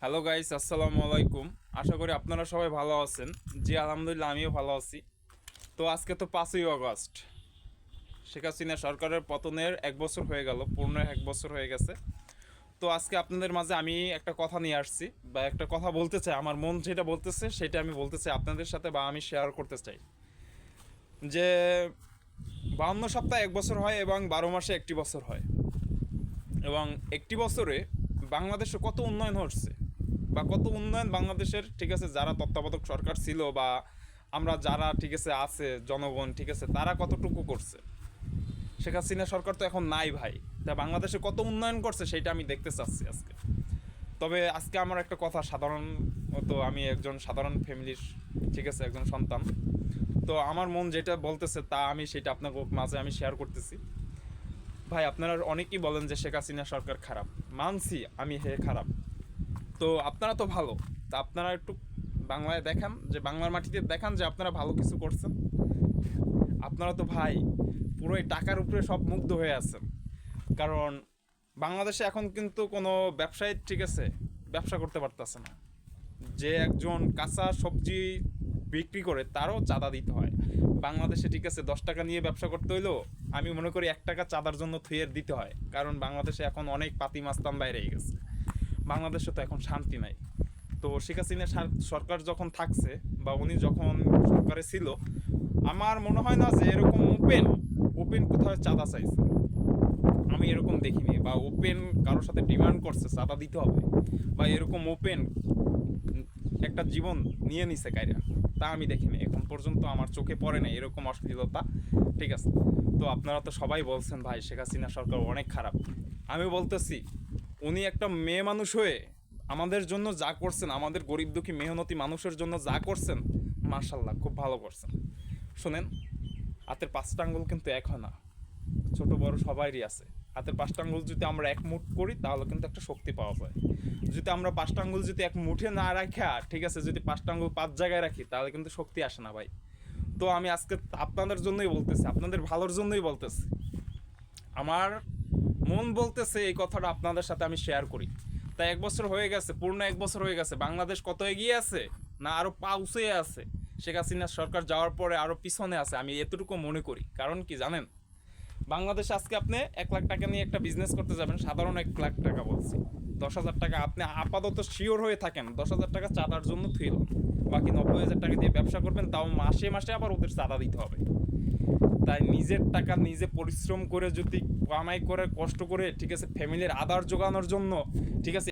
Hello guys, আসসালামু আলাইকুম। আশা করি আপনারা সবাই ভালো আছেন। জি আলহামদুলিল্লাহ, আমিও ভালো আছি। তো আজকে তো 5ই আগস্ট, শেখ হাসিনা সরকারের পতনের 1 বছর হয়ে গেল, পূর্ণ 1 বছর হয়ে গেছে। তো আজকে আপনাদের মাঝে আমি একটা কথা নিয়ে আসছি, বা একটা কথা বলতে চাই। আমার মন যেটা বলতেছে সেটা আমি বলতে চাই আপনাদের সাথে, বা আমি শেয়ার করতে চাই যে 52 সপ্তাহে 1 বছর হয় এবং 12 মাসে একটি বছর হয়। এবং একটি বছরে বাংলাদেশে কত উন্নয়ন হচ্ছে, বা কত উন্নয়ন বাংলাদেশের, ঠিক আছে, যারা তত্ত্বাবধায়ক সরকার ছিল বা আমরা যারা, ঠিক আছে, আছে জনগণ, ঠিক আছে, তারা কতটুকু করছে। শেখ হাসিনা সরকার তো এখন নাই ভাই। তা বাংলাদেশে কত উন্নয়ন করছে সেটা আমি দেখতে চাচ্ছি আজকে। তবে আজকে আমার একটা কথা, সাধারণত আমি একজন সাধারণ ফ্যামিলির, ঠিক আছে, একজন সন্তান। তো আমার মন যেটা বলতেছে তা আমি সেটা আপনার মাঝে আমি শেয়ার করতেছি। ভাই, আপনারা অনেকেই বলেন যে শেখ হাসিনা সরকার খারাপ। মানছি আমি, হে খারাপ। তো আপনারা তো ভালো। তা আপনারা একটু বাংলায় দেখান, যে বাংলার মাটিতে দেখান যে আপনারা ভালো কিছু করছেন। আপনারা তো ভাই পুরোই টাকার উপরে সব মুগ্ধ হয়ে আছেন। কারণ বাংলাদেশে এখন কিন্তু কোনো ব্যবসায়ী, ঠিক আছে, ব্যবসা করতে পারতেছে না। যে একজন কাঁচা সবজি বিক্রি করে তারও চাঁদা দিতে হয় বাংলাদেশে, ঠিক আছে। 10 টাকা নিয়ে ব্যবসা করতে হইলেও আমি মনে করি 1 টাকা চাঁদার জন্য থুয়ের দিতে হয়, কারণ বাংলাদেশে এখন অনেক পাতি মাস্তান বাইরে গেছে। বাংলাদেশে তো এখন শান্তি নাই। তো শেখ হাসিনা সরকার যখন থাকছে, বা উনি যখন সরকারে ছিল, আমার মনে হয় না যে এরকম ওপেন ওপেন কোথাও চাঁদা চাইছে। আমি এরকম দেখিনি, বা ওপেন কারোর সাথে ডিমান্ড করছে চাঁদা দিতে হবে, বা এরকম ওপেন একটা জীবন নিয়ে নিছে কাইরা, তা আমি দেখিনি এখন পর্যন্ত। আমার চোখে পড়ে না এরকম অশ্লীলতা, ঠিক আছে। তো আপনারা তো সবাই বলছেন ভাই শেখ হাসিনা সরকার অনেক খারাপ। আমি বলতেছি, উনি একটা মেয়ে মানুষ হয়ে আমাদের জন্য যা করছেন, আমাদের গরিব দুঃখী মেহনতি মানুষের জন্য যা করছেন, মার্শাল্লাহ, খুব ভালো করছেন। শোনেন, হাতের 5টা আঙ্গুল কিন্তু এক হয় না, ছোট বড় সবারই আছে। হাতের 5টা আঙ্গুল যদি আমরা এক মুঠ করি তাহলে কিন্তু একটা শক্তি পাওয়া যায়। যদি আমরা 5টা আঙ্গুল যদি এক মুঠে না রাখা, ঠিক আছে, যদি 5টা আঙ্গুল 5 জায়গায় রাখি তাহলে কিন্তু শক্তি আসে না ভাই। তো আমি আজকে আপনাদের জন্যই বলতেছি, আপনাদের ভালোর জন্যই বলতেছি। আমার মন বলতেছে এই কথাটা আপনাদের সাথে আমি শেয়ার করি। তাই 1 বছর হয়ে গেছে, পূর্ণ 1 বছর হয়ে গেছে। বাংলাদেশ কত এগিয়ে আছে, না আরো পা উঁচে আছে? শেখ হাসিনা সরকার যাওয়ার পরে আরো পিছনে আছে, আমি এতটুকু মনে করি। কারণ কি জানেন, বাংলাদেশে আজকে আপনি 1 লাখ টাকা নিয়ে একটা বিজনেস করতে যাবেন, সাধারণ 1 লাখ টাকা বলছি, 10,000 টাকা আপনি আপাতত শিওর হয়ে থাকেন 10,000 টাকা চাঁদার জন্য থুইল। বাকি 90,000 টাকা দিয়ে ব্যবসা করবেন, তাও মাসে মাসে আবার ওদের চাঁদা দিতে হবে। তাই নিজের টাকা নিজে পরিশ্রম করে, যদি কামাই করে কষ্ট করে, ঠিক আছে, ফ্যামিলির আধার জোগানোর জন্য, ঠিক আছে,